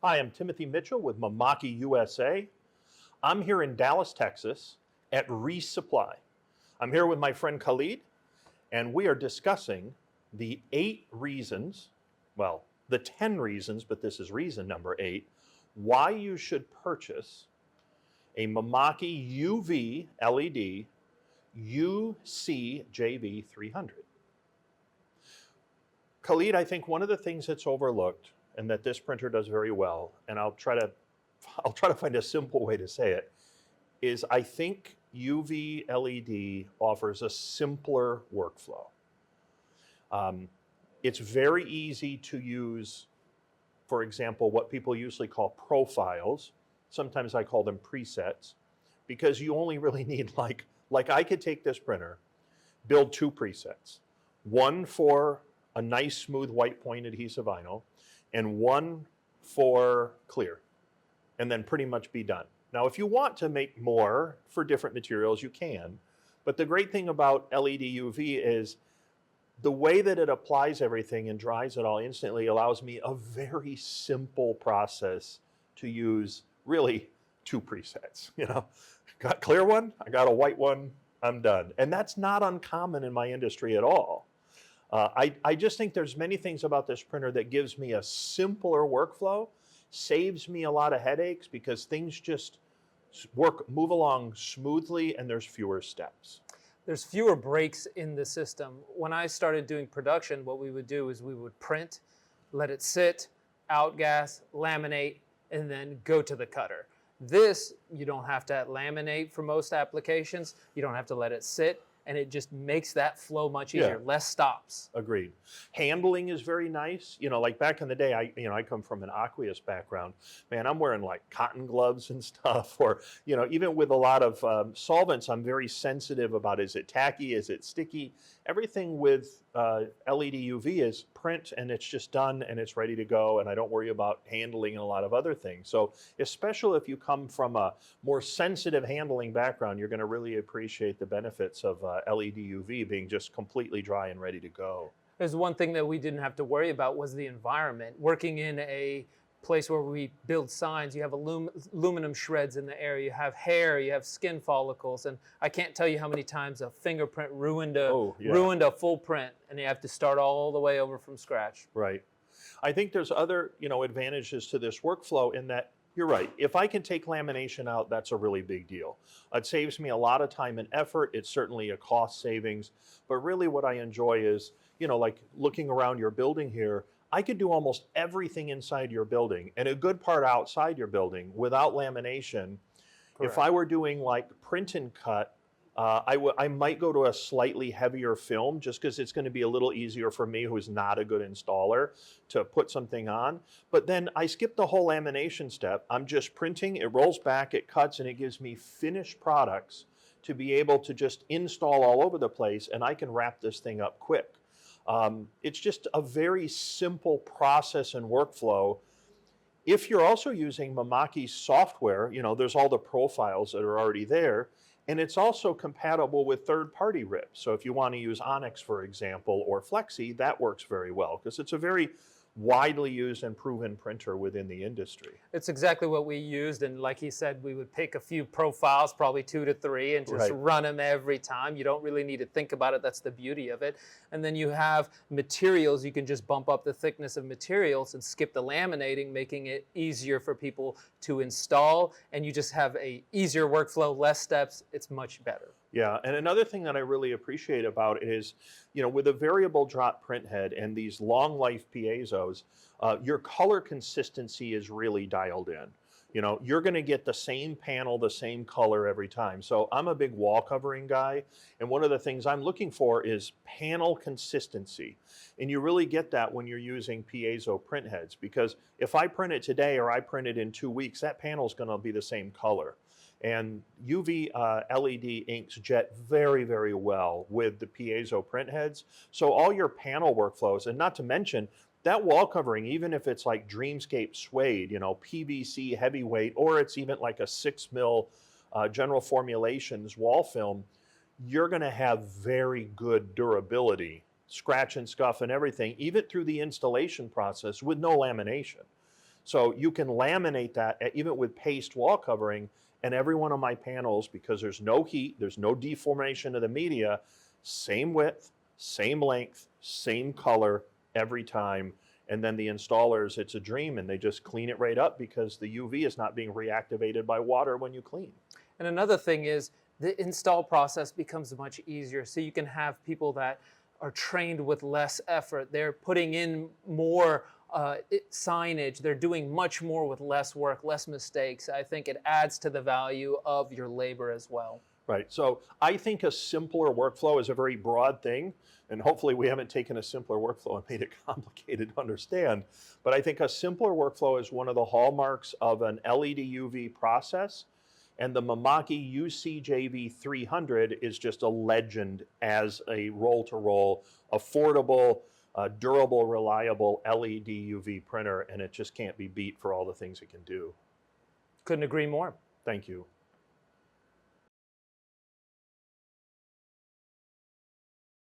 Hi, I'm Timothy Mitchell with Mimaki USA. I'm here in Dallas, Texas at Reece Supply. I'm here with my friend Khalid, and we are discussing the 8 reasons, well, the 10 reasons, but this is reason number 8, why you should purchase a Mimaki UV LED UCJV300. Khalid, I think one of the things that's overlooked and that this printer does very well, and I'll try to find a simple way to say it, is I think UV LED offers a simpler workflow. It's very easy to use, for example, what people usually call profiles. Sometimes I call them presets, because you only really need like I could take this printer, build 2 presets, one for a nice smooth white point adhesive vinyl, and one for clear, and then pretty much be done. Now, if you want to make more for different materials, you can, but the great thing about LED UV is the way that it applies everything and dries it all instantly allows me a very simple process to use really 2 presets. You know, got clear one, I got a white one, I'm done. And that's not uncommon in my industry at all. I just think there's many things about this printer that gives me a simpler workflow, saves me a lot of headaches because things just move along smoothly and there's fewer steps. There's fewer breaks in the system. When I started doing production, what we would do is we would print, let it sit, outgas, laminate, and then go to the cutter. This, you don't have to laminate for most applications. You don't have to let it sit. And it just makes that flow much easier, less stops. Agreed. Handling is very nice. You know, like back in the day, I come from an aqueous background. Man, I'm wearing like cotton gloves and stuff, or, you know, even with a lot of solvents, I'm very sensitive about, is it tacky, is it sticky? Everything with LED UV is print and it's just done and it's ready to go, and I don't worry about handling and a lot of other things. So especially if you come from a more sensitive handling background, you're going to really appreciate the benefits of LED UV being just completely dry and ready to go. There's one thing that we didn't have to worry about was the environment. Working in a place where we build signs, you have aluminum shreds in the air, you have hair, you have skin follicles, and I can't tell you how many times a fingerprint ruined a full print, and you have to start all the way over from scratch. Right. I think there's other, advantages to this workflow in that, you're right, if I can take lamination out, that's a really big deal. It saves me a lot of time and effort. It's certainly a cost savings, but really what I enjoy is, like looking around your building here, I could do almost everything inside your building and a good part outside your building without lamination. Correct. If I were doing like print and cut, I might go to a slightly heavier film just because it's going to be a little easier for me, who's not a good installer, to put something on. But then I skip the whole lamination step. I'm just printing, it rolls back, it cuts, and it gives me finished products to be able to just install all over the place, and I can wrap this thing up quick. It's just a very simple process and workflow. If you're also using Mimaki software, there's all the profiles that are already there, and it's also compatible with third-party rips. So if you want to use Onyx, for example, or Flexi, that works very well because it's a very widely used and proven printer within the industry. It's exactly what we used, and like he said, we would pick a few profiles, probably 2 to 3, and just run them every time. You don't really need to think about it. That's the beauty of it. And then you have materials. You can just bump up the thickness of materials and skip the laminating, making it easier for people to install, and you just have a easier workflow, less steps. It's much better. Yeah, and another thing that I really appreciate about it is, with a variable drop print head and these long life piezos, your color consistency is really dialed in. You're going to get the same panel, the same color every time. So I'm a big wall covering guy, and one of the things I'm looking for is panel consistency. And you really get that when you're using piezo print heads, because if I print it today or I print it in 2 weeks, that panel is going to be the same color. And UV LED inks jet very, very well with the piezo print heads. So all your panel workflows, and not to mention that wall covering, even if it's like Dreamscape suede, PVC heavyweight, or it's even like a 6 mil General Formulations wall film, you're going to have very good durability scratch and scuff and everything, even through the installation process with no lamination. So you can laminate that even with paste wall covering, and every one of my panels, because there's no heat, there's no deformation of the media, same width, same length, same color every time. And then the installers, it's a dream, and they just clean it right up because the UV is not being reactivated by water when you clean. And another thing is the install process becomes much easier. So you can have people that are trained with less effort. They're putting in more signage. They're doing much more with less work, less mistakes. I think it adds to the value of your labor as well. Right. So I think a simpler workflow is a very broad thing. And hopefully we haven't taken a simpler workflow and made it complicated to understand. But I think a simpler workflow is one of the hallmarks of an LED UV process. And the Mimaki UCJV300 is just a legend as a roll-to-roll, affordable, durable, reliable LED UV printer. And it just can't be beat for all the things it can do. Couldn't agree more. Thank you.